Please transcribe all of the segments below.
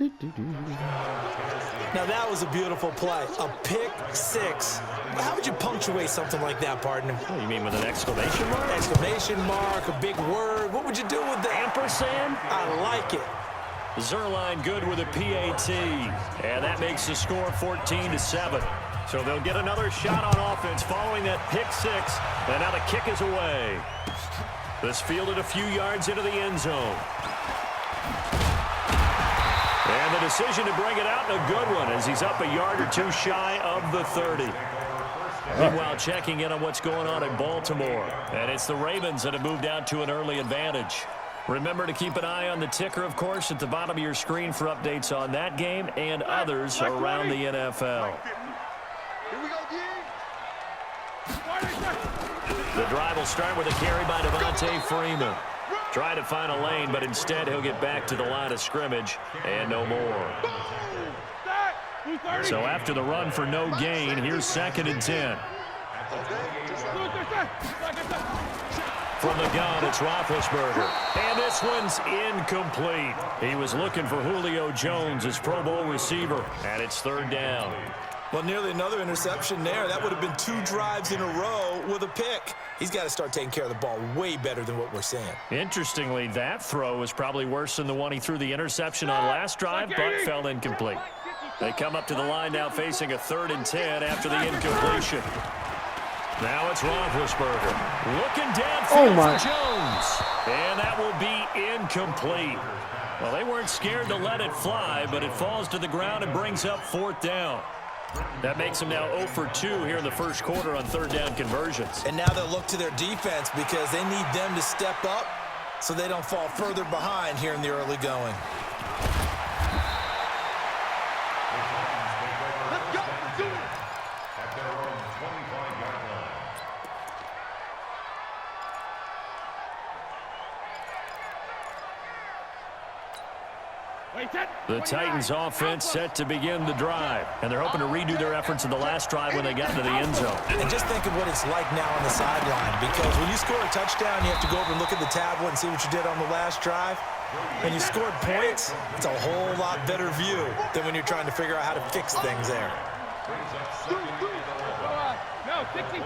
Now that was a beautiful play, a pick six. How would you punctuate something like that, partner? Oh, you mean with an exclamation mark? Exclamation mark, a big word. What would you do with that? Ampersand? I like it. Zerline good with a PAT, and that makes the score 14-7. So they'll get another shot on offense following that pick six, and now the kick is away. This fielded a few yards into the end zone. And the decision to bring it out, and a good one, as he's up a yard or two shy of the 30. Meanwhile, checking in on what's going on in Baltimore. And it's the Ravens that have moved out to an early advantage. Remember to keep an eye on the ticker, of course, at the bottom of your screen for updates on that game and others around the NFL. The drive will start with a carry by Devontae Freeman. Trying to find a lane, but instead he'll get back to the line of scrimmage and no more. So after the run for no gain, here's 2nd and 10. From the gun, it's Roethlisberger. And this one's incomplete. He was looking for Julio Jones, his Pro Bowl receiver, and it's 3rd down. Well, nearly another interception there. That would have been 2 drives in a row with a pick. He's got to start taking care of the ball way better than what we're seeing. Interestingly, that throw was probably worse than the one he threw the interception on last drive, but fell incomplete. They come up to the line now facing a 3rd and 10 after the incompletion. Now it's Roethlisberger. Looking downfield for Jones. And that will be incomplete. Well, they weren't scared to let it fly, but it falls to the ground and brings up 4th down. That makes them now 0 for 2 here in the first quarter on 3rd down conversions. And now they'll look to their defense because they need them to step up so they don't fall further behind here in the early going. Let's go. Do it. The Titans offense set to begin the drive, and they're hoping to redo their efforts in the last drive when they got into the end zone. And just think of what it's like now on the sideline, because when you score a touchdown, you have to go over and look at the tablet and see what you did on the last drive. When you scored points, it's a whole lot better view than when you're trying to figure out how to fix things there. No, 66.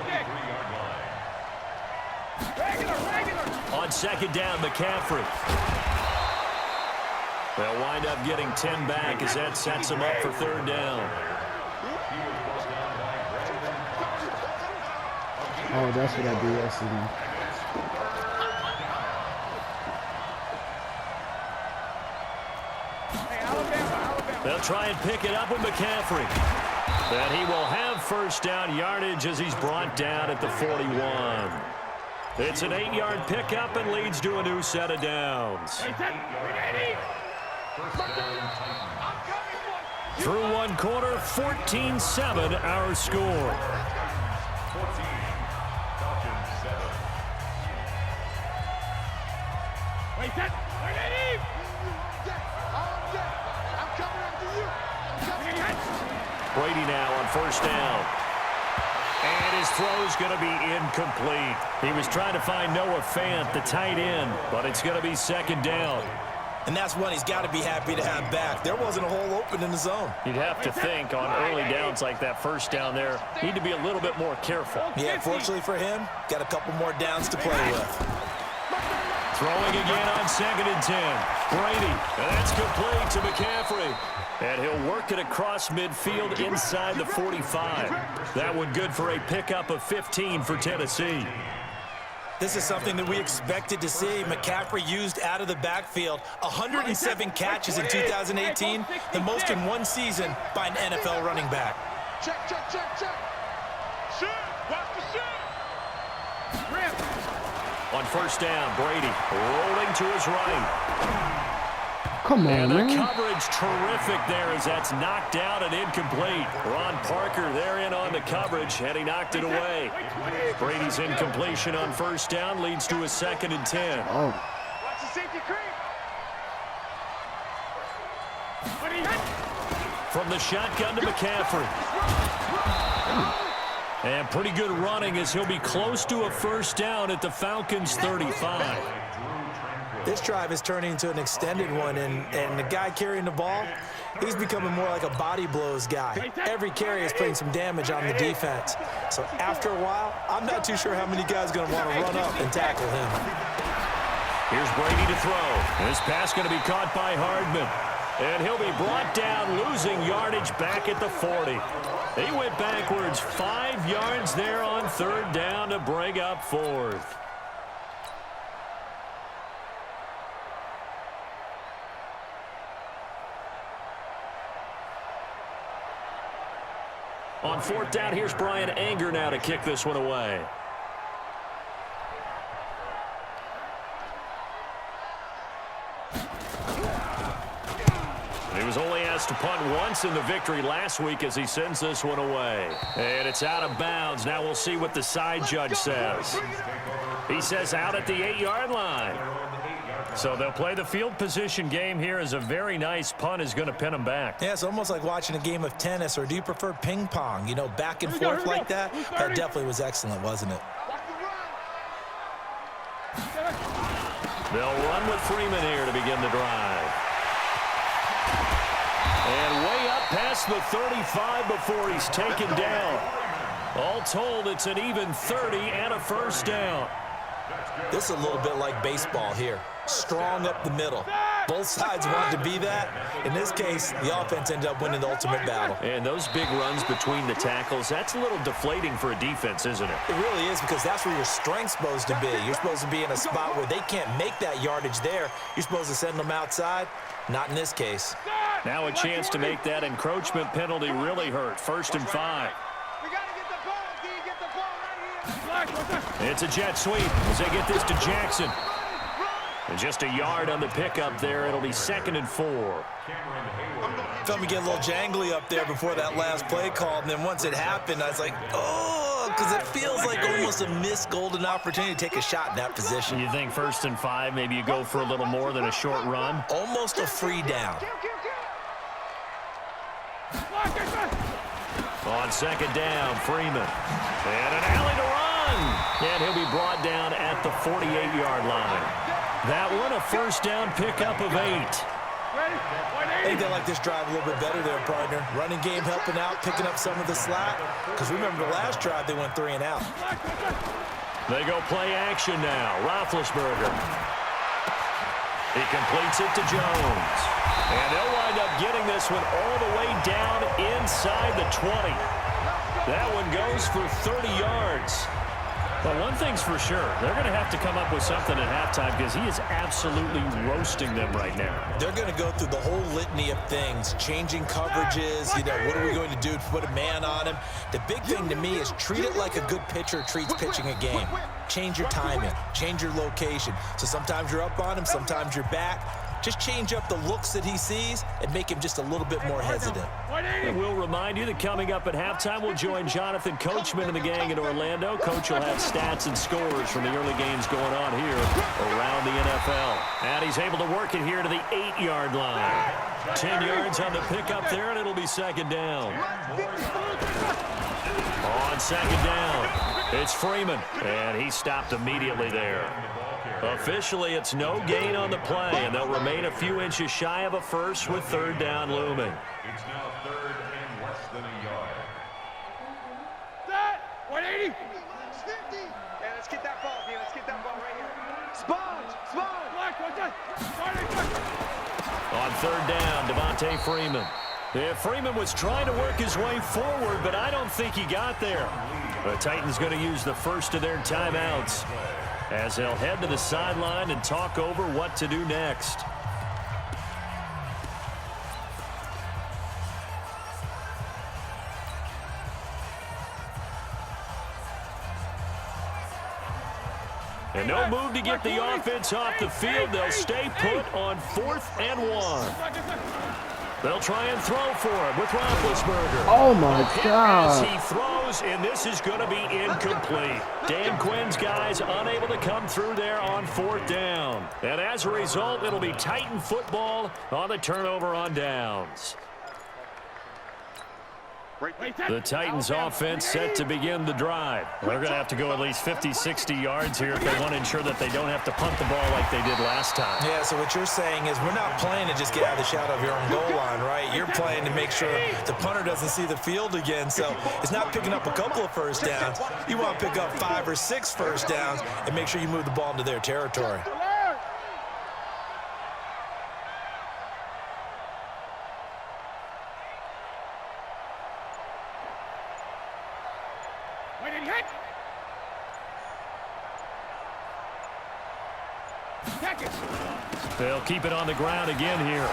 Regular. On 2nd down, McCaffrey. They'll wind up getting 10 back as that sets them up for 3rd down. Oh, that's what I do. I see now. They'll try and pick it up with McCaffrey. But he will have 1st down yardage as he's brought down at the 41. It's an 8-yard pickup and leads to a new set of downs. Through one quarter, 14-7 our score. Wait, set. Brady now on 1st down. And his throw's going to be incomplete. He was trying to find Noah Fant, the tight end, but it's going to be 2nd down. And that's one he's got to be happy to have back. There wasn't a hole open in the zone. You'd have to think on early downs like that 1st down there, need to be a little bit more careful. Yeah, fortunately for him, got a couple more downs to play with. Throwing again on 2nd and 10. Brady, and that's complete to McCaffrey. And he'll work it across midfield inside the 45. That one good for a pickup of 15 for Tennessee. This is something that we expected to see. McCaffrey used out of the backfield. 107 catches in 2018, the most in one season by an NFL running back. Check. Shoot. Watch the shoot. Rip. On 1st down, Brady rolling to his right. Come on, And the man. coverage terrific there as that's knocked out and incomplete. Ron Parker there in on the coverage, and he knocked it away. Brady's incompletion on 1st down leads to a 2nd and 10. Oh. Watch the safety creep. From the shotgun to McCaffrey. And pretty good running as he'll be close to a 1st down at the Falcons' 35. This drive is turning into an extended one, and the guy carrying the ball, he's becoming more like a body blows guy. Every carry is putting some damage on the defense. So after a while, I'm not too sure how many guys are going to want to run up and tackle him. Here's Brady to throw. This pass going to be caught by Hardman. And he'll be brought down, losing yardage back at the 40. He went backwards 5 yards there on third down to bring up fourth. On fourth down, here's Brian Anger now to kick this one away. He was only asked to punt once in the victory last week as he sends this one away. And it's out of bounds. Now we'll see what the side judge says. He says out at the 8-yard line. So they'll play the field position game here as a very nice punt is going to pin them back. Yeah, it's almost like watching a game of tennis, or do you prefer ping pong? You know, back and forth like that? That definitely was excellent, wasn't it? They'll run with Freeman here to begin the drive. And way up past the 35 before he's taken down. All told, it's an even 30 and a first down. This is a little bit like baseball here. Strong up the middle. Both sides want to be that. In this case, the offense ended up winning the ultimate battle. And those big runs between the tackles, that's a little deflating for a defense, isn't it? It really is, because that's where your strength's supposed to be. You're supposed to be in a spot where they can't make that yardage there. You're supposed to send them outside. Not in this case. Now a chance to make that encroachment penalty really hurt. 1st and 5. We got to get the ball. Can you get the ball right here? It's a jet sweep as they get this to Jackson. And just a yard on the pickup there. It'll be 2nd and 4. Felt me get a little jangly up there before that last play called, and then once it happened, I was like, oh, because it feels like almost a missed golden opportunity to take a shot in that position. You think 1st and 5, maybe you go for a little more than a short run? Almost a free down. On 2nd down, Freeman. And an alley to run. And he'll be brought down at the 48-yard line. That one, a first down pickup of 8. I think they like this drive a little bit better there, partner. Running game helping out, picking up some of the slack. Because remember the last drive, they went 3 and out. They go play action now. Roethlisberger. He completes it to Jones. And they'll wind up getting this one all the way down inside the 20. That one goes for 30 yards. But one thing's for sure, they're going to have to come up with something at halftime because he is absolutely roasting them right now. They're going to go through the whole litany of things, changing coverages, you know, what are we going to do to put a man on him? The big thing to me is treat it like a good pitcher treats pitching a game. Change your timing, change your location. So sometimes you're up on him, sometimes you're back. Just change up the looks that he sees and make him just a little bit more hesitant. And we'll remind you that coming up at halftime, we'll join Jonathan Coachman and the gang in Orlando. Coach will have stats and scores from the early games going on here around the NFL. And he's able to work it here to the 8-yard line. 10 yards on the pickup there, and it'll be 2nd down. On 2nd down, it's Freeman, and he stopped immediately there. Officially, it's no gain on the play, and they'll remain a few inches shy of a first with 3rd down looming. It's now 3rd and less than a yard. Set! 180! Yeah, let's get that ball, D. Let's get that ball right here. Sponge! On 3rd down, Devontae Freeman. Yeah, Freeman was trying to work his way forward, but I don't think he got there. The Titans going to use the first of their timeouts as they'll head to the sideline and talk over what to do next. And no move to get the offense off the field. They'll stay put on 4th and 1. They'll try and throw for him with Roethlisberger. Oh, my God. As he throws, and this is going to be incomplete. Dan Quinn's guys unable to come through there on 4th down. And as a result, it'll be Titan football on the turnover on downs. The Titans offense set to begin the drive. They're going to have to go at least 50, 60 yards here if they want to ensure that they don't have to punt the ball like they did last time. Yeah, so what you're saying is we're not playing to just get out of the shadow of your own goal line, right? You're playing to make sure the punter doesn't see the field again. So it's not picking up a couple of first downs. You want to pick up 5 or 6 first downs and make sure you move the ball into their territory. They'll keep it on the ground again here.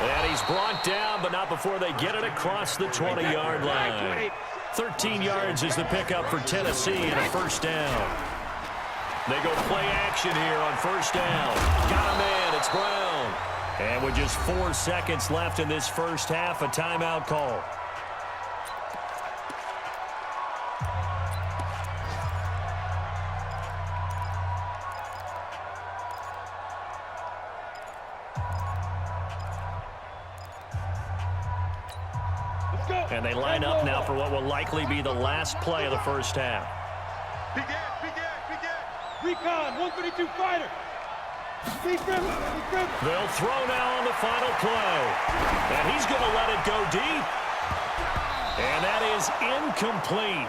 And he's brought down, but not before they get it across the 20-yard line. 13 yards is the pickup for Tennessee and a first down. They go play action here on first down. Got a man, it's Brown. And with just 4 seconds left in this first half, a timeout call. And they line up now for what will likely be the last play of the first half. Recon, 132 fighter. They'll throw now on the final play. And he's going to let it go deep. And that is incomplete.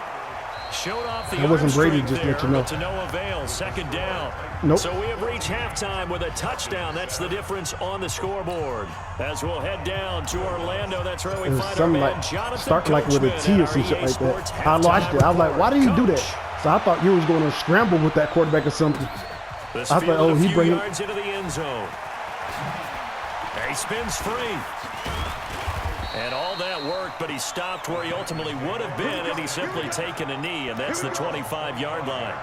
Showed off the That wasn't Brady, arm just strength let you know. there, but to no avail. Second down. Nope. So we have reached halftime with a touchdown. That's the difference on the scoreboard. As we'll head down to Orlando, that's where we It was find our something man like Jonathan start like with a Coachman T or at some our shit EA like Sports that. I watched it. I was like, why did he do that? So I thought you was going to scramble with that quarterback or something. This I thought, oh, he few bring it. yards into the end zone. He spins free. And all that work, but he stopped where he ultimately would have been had he simply taken a knee, and that's the 25-yard line.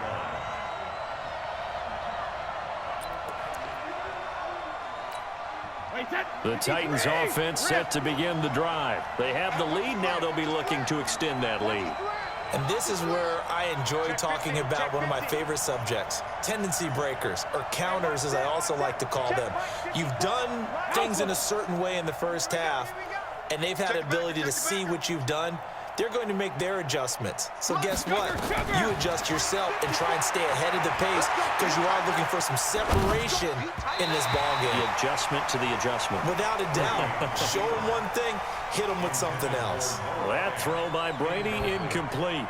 The Titans offense set to begin the drive. They have the lead. Now they'll be looking to extend that lead. And this is where I enjoy talking about one of my favorite subjects, tendency breakers, or counters as I also like to call them. You've done things in a certain way in the first half, and they've had the ability to see what you've done. They're going to make their adjustments. So guess what? You adjust yourself and try and stay ahead of the pace because you are looking for some separation in this ballgame. The adjustment to the adjustment. Without a doubt. Show them one thing, hit them with something else. That throw by Brady incomplete.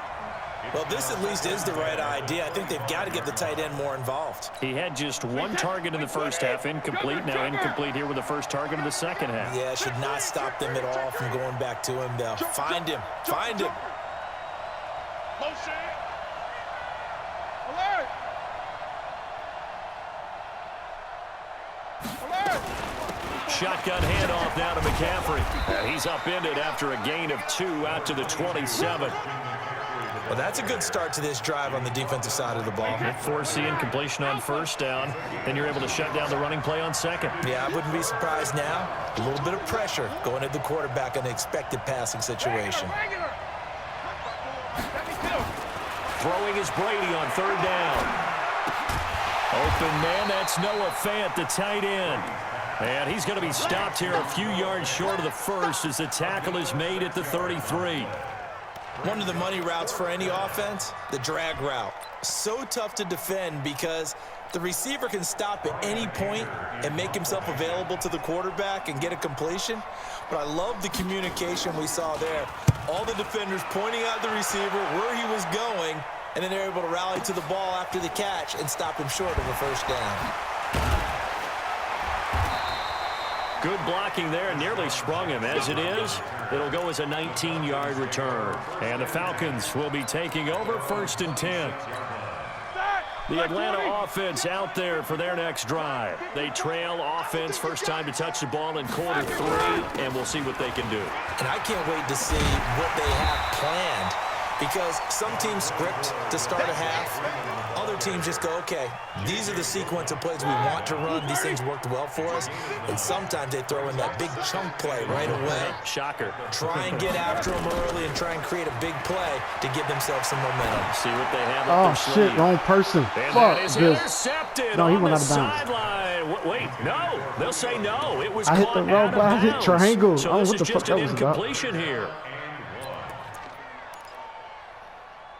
Well, this at least is the right idea. I think they've got to get the tight end more involved. He had just 1 target in the first half, incomplete. Now incomplete here with the first target of the second half. Yeah, should not stop them at all from going back to him, though. Find him. Find him. Shotgun handoff now to McCaffrey. And he's upended after a gain of 2 out to the 27. Well, that's a good start to this drive on the defensive side of the ball. Force the incompletion on first down. Then you're able to shut down the running play on second. Yeah, I wouldn't be surprised now. A little bit of pressure going at the quarterback in an expected passing situation. Throwing is Brady on third down. Open man, that's Noah Fant, the tight end. And he's going to be stopped here a few yards short of the first as the tackle is made at the 33. One of the money routes for any offense, the drag route. So tough to defend because the receiver can stop at any point and make himself available to the quarterback and get a completion. But I love the communication we saw there. All the defenders pointing out the receiver where he was going, and then they're able to rally to the ball after the catch and stop him short of a first down. Good blocking there, nearly sprung him. As it is, it'll go as a 19-yard return. And the Falcons will be taking over 1st and 10. The Atlanta offense out there for their next drive. They trail offense, first time to touch the ball in quarter 3, and we'll see what they can do. And I can't wait to see what they have planned Because some teams script to start a half. Other teams just go, okay, these are the sequence of plays we want to run. These things worked well for us. And sometimes they throw in that big chunk play right away. Shocker. Try and get after them early and try and create a big play to give themselves some momentum. See what they have Oh, up their shit. sleeve. Wrong person. And Fuck that is this. intercepted No, he on went the out of bounds. sideline. Wait, no. They'll say no. It was I hit caught the out rope, of I hit bounds. triangle. I So don't know this what is the fuck just an that was about. incompletion here.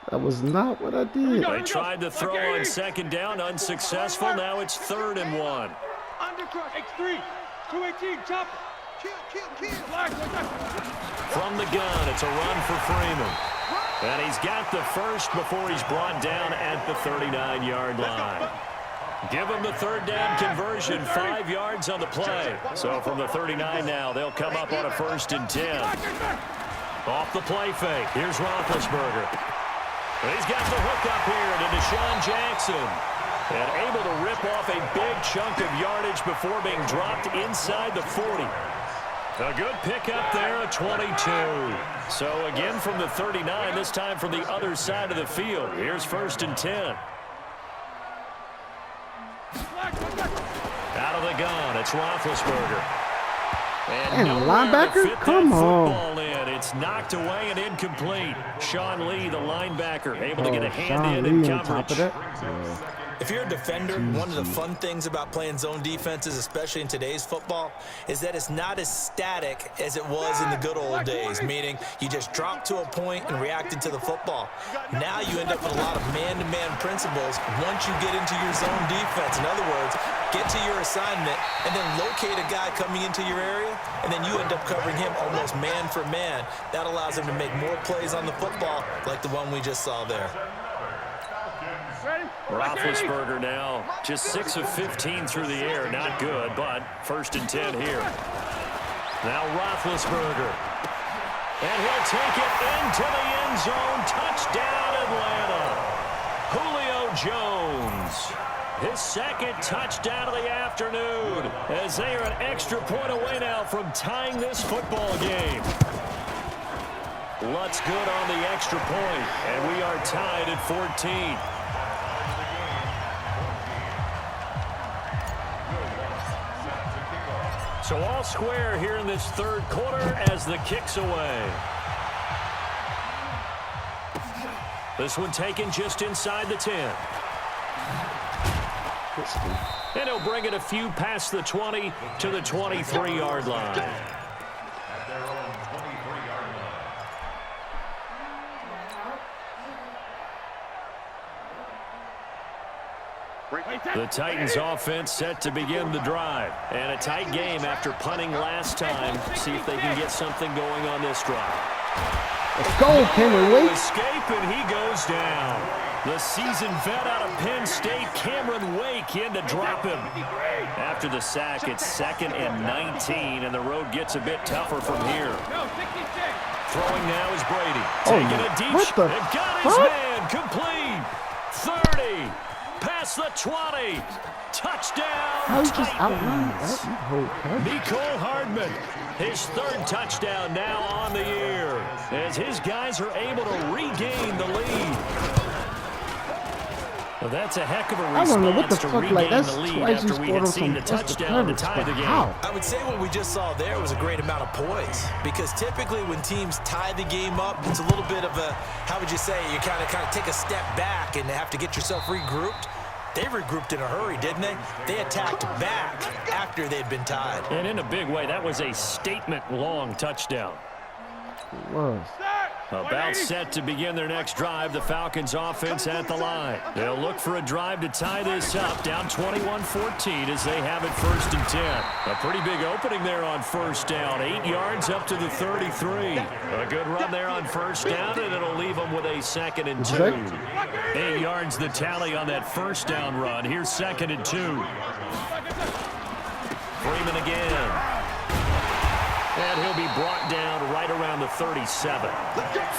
That was not what I did. They tried to throw on second down, unsuccessful. Now it's 3rd and 1. Undercross, X3, 218, chop. Kill. Flag, From the gun, it's a run for Freeman. And he's got the first before he's brought down at the 39-yard line. Give him the 3rd down conversion, 5 yards on the play. So from the 39 now, they'll come up on a 1st and 10. Off the play fake, here's Roethlisberger. He's got the hook up here to Deshaun Jackson. And able to rip off a big chunk of yardage before being dropped inside the 40. A good pickup there, a 22. So again from the 39, this time from the other side of the field. Here's 1st and 10. Out of the gun, it's Roethlisberger. And nowhere to linebacker? fit that Come on. football in. It's knocked away and incomplete. Sean Lee, the linebacker, able to get a hand Sean in and Lee on top of coverage. that. If you're a defender, one of the fun things about playing zone defenses, especially in today's football, is that it's not as static as it was in the good old days, meaning you just dropped to a point and reacted to the football. Now you end up with a lot of man-to-man principles once you get into your zone defense. In other words, get to your assignment and then locate a guy coming into your area, and then you end up covering him almost man for man. That allows him to make more plays on the football like the one we just saw there. Roethlisberger now just 6 of 15 through the air. Not good, but 1st and 10 here. Now Roethlisberger. And he'll take it into the end zone. Touchdown, Atlanta. Julio Jones. His 2nd touchdown of the afternoon as they are an extra point away now from tying this football game. Lutz good on the extra point, and we are tied at 14. So all square here in this 3rd quarter as the kick's away. This one taken just inside the 10. And he'll bring it a few past the 20 to the 23-yard line. At their own 23-yard line. The Titans offense set to begin the drive. And a tight game after punting last time. See if they can get something going on this drive. Let's go, Cameron Wake. Escape, and he goes down. The seasoned vet out of Penn State, Cameron Wake, in to drop him. After the sack, it's 2nd and 19, and the road gets a bit tougher from here. Throwing now is Brady. Taking a deep what the and got his man complete. 30, past the 20. Touchdown, How you just outlined Titans. that? You whole cut. Nicole Hardman, his 3rd touchdown now on the year as his guys are able to regain the lead. Well, that's a heck of a I don't know what the response to fuck, regain like, that's the lead twice he after we scored had on seen some the extra touchdown to covers, tie but the game. how? I would say what we just saw there was a great amount of poise, because typically when teams tie the game up, it's a little bit of a, how would you say, you kind of take a step back and have to get yourself regrouped. They regrouped in a hurry, didn't they? They attacked back after they'd been tied. And in a big way, that was a statement-long touchdown. It was. About set to begin their next drive, the Falcons offense at the line. They'll look for a drive to tie this up, down 21-14 as they have it 1st and 10. A pretty big opening there on 1st down, 8 yards up to the 33. A good run there on 1st down, and it'll leave them with a 2nd and 2. 8 yards the tally on that 1st down run. Here's 2nd and 2. Freeman again. And he'll be brought down right around the 37.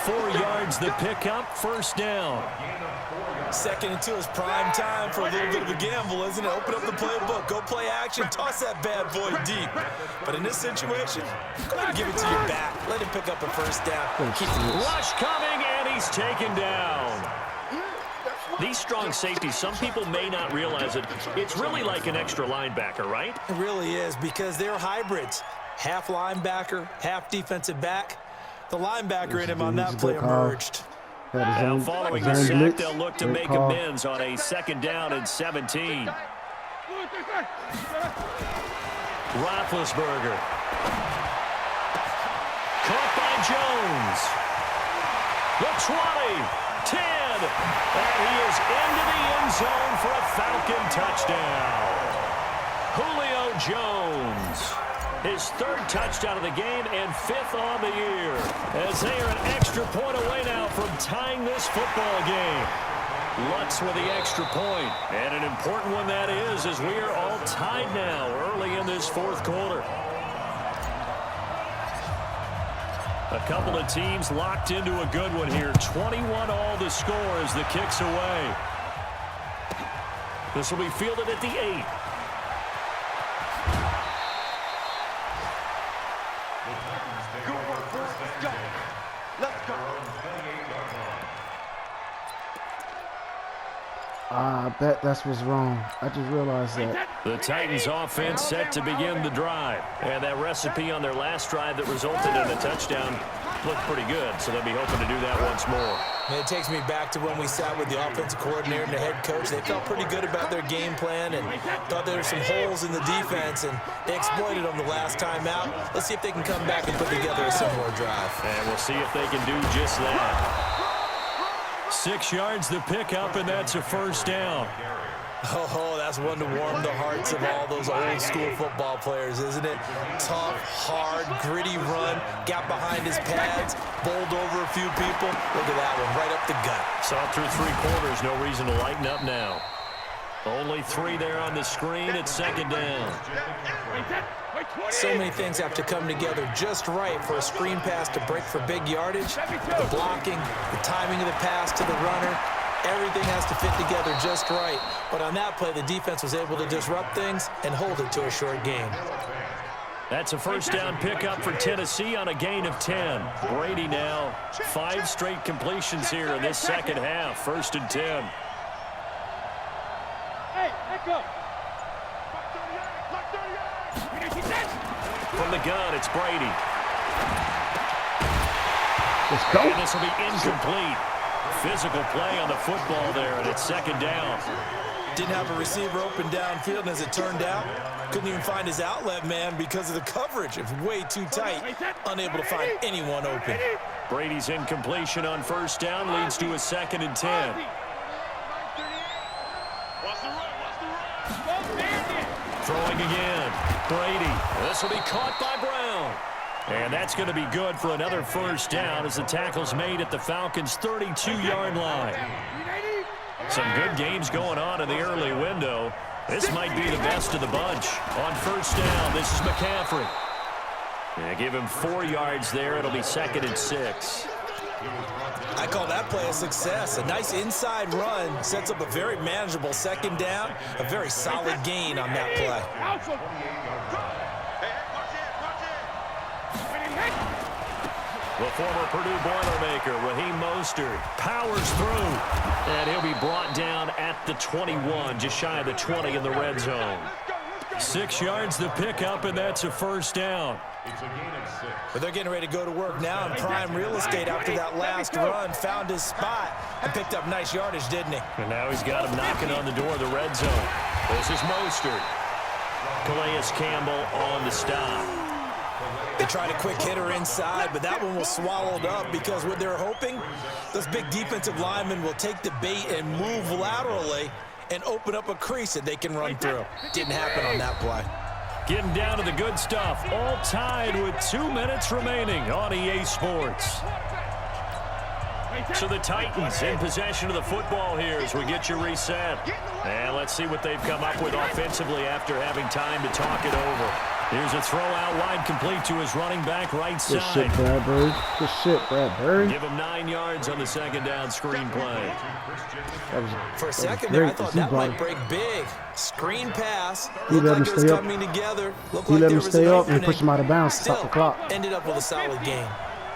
4 yards the pickup, first down. 2nd and 2 is prime time for a little bit of a gamble, isn't it? Open up the playbook, go play action, toss that bad boy deep. But in this situation, go ahead and give it to your back. Let him pick up a first down. Rush coming, and he's taken down. These strong safeties, some people may not realize it. It's really like an extra linebacker, right? It really is, because they're hybrids. Half linebacker, half defensive back. The linebacker in him on that play emerged. Now following the sack, they'll look to make amends on a 2nd down and 17. Roethlisberger. Caught by Jones. The 20, 10, and he is into the end zone for a Falcon touchdown. Julio Jones. His 3rd touchdown of the game and 5th on the year, as they are an extra point away now from tying this football game. Lutz with the extra point, and an important one that is, as we are all tied now early in this 4th quarter. A couple of teams locked into a good one here. 21-all the score as the kick's away. This will be fielded at the 8. I bet that's what's wrong. I just realized that. The Titans offense set to begin the drive. And that recipe on their last drive that resulted in a touchdown looked pretty good, so they'll be hoping to do that once more. And it takes me back to when we sat with the offensive coordinator and the head coach. They felt pretty good about their game plan and thought there were some holes in the defense, and they exploited them the last time out. Let's see if they can come back and put together a similar drive. And we'll see if they can do just that. 6 yards the pickup, and that's a first down. Oh, that's one to warm the hearts of all those old school football players, isn't it? Tough, hard, gritty run, got behind his pads, bowled over a few people. Look at that one, right up the gut. Saw through 3 quarters, no reason to lighten up now. Only 3 there on the screen at 2nd down. So many things have to come together just right for a screen pass to break for big yardage. The blocking, the timing of the pass to the runner, everything has to fit together just right. But on that play, the defense was able to disrupt things and hold it to a short game. That's a first down pickup for Tennessee on a gain of 10. Brady now 5 straight completions here in this second half. 1st and 10. Hey, let go. From the gun, it's Brady. Let's go. And this will be incomplete. Physical play on the football there, and it's 2nd down. Didn't have a receiver open downfield, and as it turned out, couldn't even find his outlet man because of the coverage. It was way too tight, unable to find anyone open. Brady's incompletion on 1st down leads to a 2nd and 10. Throwing again. Brady. This will be caught by Brown. And that's going to be good for another first down as the tackle's made at the Falcons' 32-yard line. Some good games going on in the early window. This might be the best of the bunch. On 1st down, this is McCaffrey. They give him 4 yards there. It'll be 2nd and 6. I call that play a success. A nice inside run sets up a very manageable 2nd down. A very solid gain on that play. The former Purdue Boilermaker, Raheem Mostert, powers through. And he'll be brought down at the 21, just shy of the 20 in the red zone. 6 yards the pickup, and that's a first down. But they're getting ready to go to work now in prime real estate after that last run. Found his spot and picked up nice yardage, didn't he? And now he's got him knocking on the door of the red zone. This is Mostert. Calais Campbell on the stop. They tried a quick hitter inside, but that one was swallowed up because what they're hoping, those big defensive linemen will take the bait and move laterally and open up a crease that they can run through. Didn't happen on that play. Getting down to the good stuff. All tied with 2 minutes remaining on EA Sports. So the Titans in possession of the football here as we get you reset. And let's see what they've come up with offensively after having time to talk it over. Here's a throw out wide, complete to his running back right Good shit, side. Bradbury. Good shit, Bradbury. Give him 9 yards on the second down screen play. For a second there, I thought that might break big. Screen pass. He Looked let like him it was stay up. coming together. Looked He like let there him was stay an up and opening. push him out of bounds. Stop Still the clock. ended up with a solid game.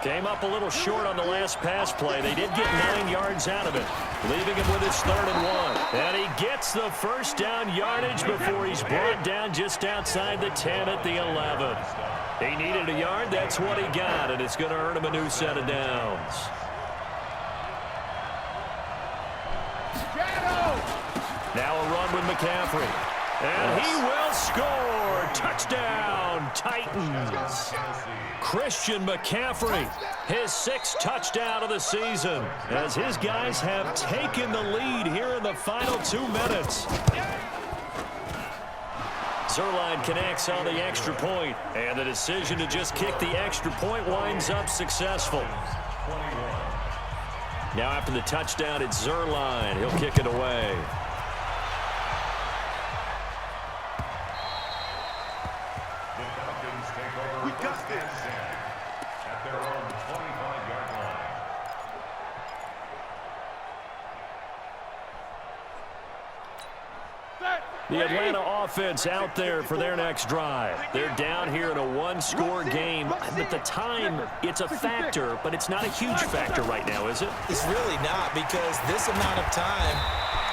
Came up a little short on the last pass play. They did get 9 yards out of it, leaving him with his 3rd and 1. And he gets the first down yardage before he's brought down just outside the 10 at the 11. He needed a yard. That's what he got, and it's going to earn him a new set of downs. Now a run with McCaffrey. And he will score. Touchdown, Titans. Christian McCaffrey, his 6th touchdown of the season, as his guys have taken the lead here in the final 2 minutes. Zuerlein connects on the extra point, and the decision to just kick the extra point winds up successful. Now after the touchdown, it's Zuerlein. He'll kick it away. We got this. At their own 25-yard line. The Atlanta offense out there for their next drive. They're down here in a 1-score game. At the time, it's a factor, but it's not a huge factor right now, is it? It's really not, because this amount of time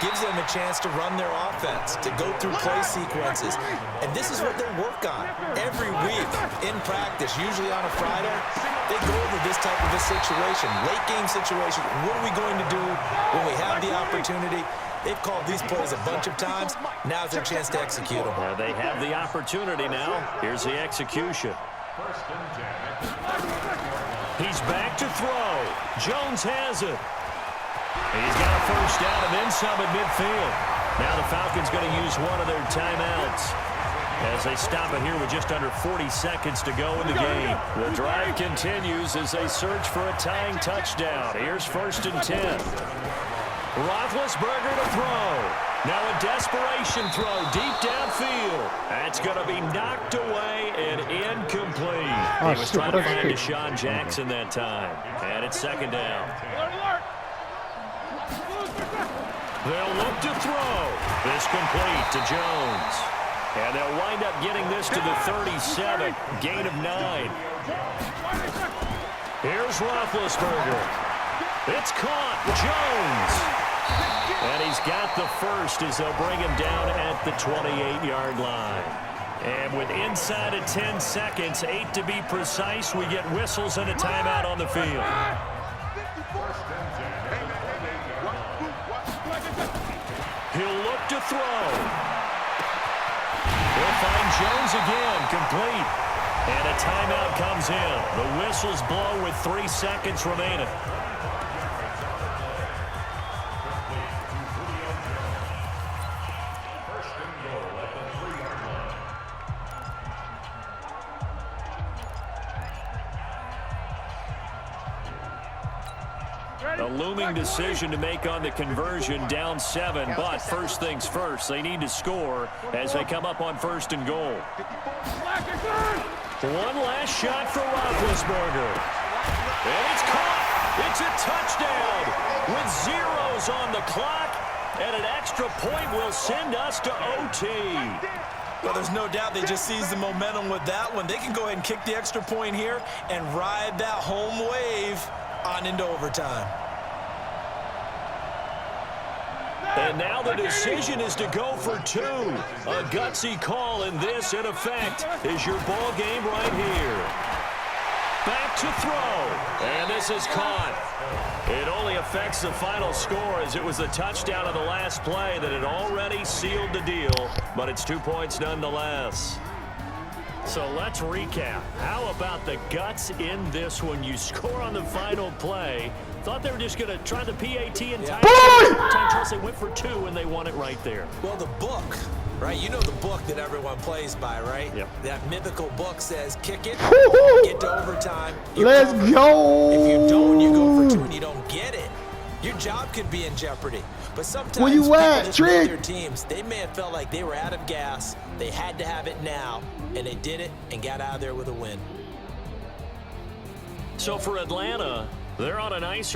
gives them a chance to run their offense, to go through play sequences. And this is what they work on every week in practice, usually on a Friday. They go over this type of a situation, late game situation. What are we going to do when we have the opportunity? They've called these plays a bunch of times. Now's their chance to execute them. Well, they have the opportunity now. Here's the execution. He's back to throw. Jones has it. He's got a first down and then some at midfield. Now the Falcons going to use one of their timeouts as they stop it here with just under 40 seconds to go in the game. The drive continues as they search for a tying touchdown. Here's 1st and 10. Roethlisberger to throw. Now a desperation throw deep downfield. That's going to be knocked away and incomplete. He was trying to find Deshaun Jackson that time. And it's 2nd down. They'll look to throw. This complete to Jones. And they'll wind up getting this to the 37. Gain of 9. Here's Roethlisberger. It's caught. Jones. And he's got the first as they'll bring him down at the 28-yard line. And with inside of 10 seconds, 8 to be precise, we get whistles and a timeout on the field. He'll look to throw. He'll find Jones again, complete. And a timeout comes in. The whistles blow with 3 seconds remaining. A looming decision to make on the conversion, down 7, but first things first, they need to score as they come up on 1st and goal. One last shot for Roethlisberger. And it's caught. It's a touchdown with zeros on the clock, and an extra point will send us to OT. Well, there's no doubt they just seized the momentum with that one. They can go ahead and kick the extra point here and ride that home wave on into overtime. And now the decision is to go for 2. A gutsy call, and this, in effect, is your ball game right here. Back to throw, and this is caught. It only affects the final score as it was the touchdown of the last play that had already sealed the deal, but it's 2 points nonetheless. So let's recap. How about the guts in this one? You score on the final play. Thought they were just going to try the PAT and time. They went for 2, and they won it right there. Well, the book, right? You know the book that everyone plays by, right? Yep. That mythical book says, kick it, get to overtime. Let's cover. go. If you don't, you go for 2 and you don't get it. Your job could be in jeopardy. But sometimes Where you people at, just know Trick? their teams. They may have felt like they were out of gas. They had to have it now, and they did it and got out of there with a win. So for Atlanta, they're on a nice